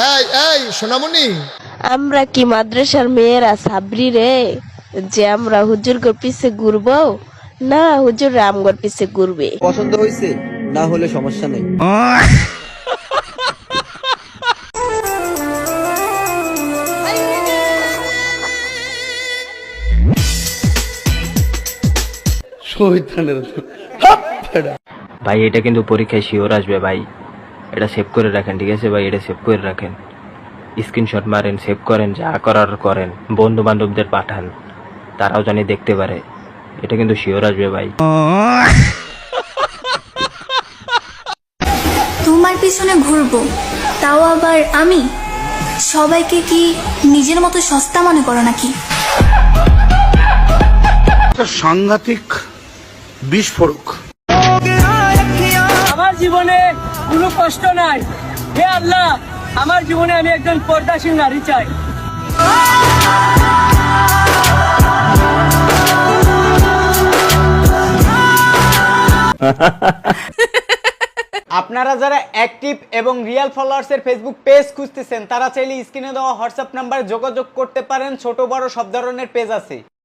এই এই সোনামণি, আমরা কি মাদ্রাসার মেয়েরা সাবরি রে যে আমরা হুজুরগর পিছে ঘুরবো, না হুজুর রামগর পিছে ঘুরবে? পছন্দ হয়েছে, না হলে সমস্যা নেই। ভাই এটা কিন্তু পরীক্ষায় শিওর আসবে ভাই, এটা সেভ করে রাখেন, ঠিক আছে ভাই? এটা সেভ করে রাখেন, স্ক্রিনশট মারেন, সেভ করেন, যা করার করেন, বন্ধু বান্ধবদের পাঠান, তারাও জানি দেখতে পারে। এটা কিন্তু শিওর আসবে ভাই। তোমার পিছনে ঘুরবো, তাও আবার আমি? সবাইকে কি নিজের মতো সস্তা মনে করো নাকি? সাংঘাতিক বিস্ফোরক। আমার জীবনে কোনো কষ্ট নাই, হে আল্লাহ আমার জীবনে আমি একজন পর্দাশীল নারী চাই। আপনারা যারা অ্যাক্টিভ এবং রিয়েল ফলোয়ার্সের ফেসবুক পেজ খুঁজতেছেন, তারা চাইলে স্ক্রিনে দেওয়া হোয়াটসঅ্যাপ নাম্বারে যোগাযোগ করতে পারেন। ছোট বড় সব ধরনের পেজ আছে।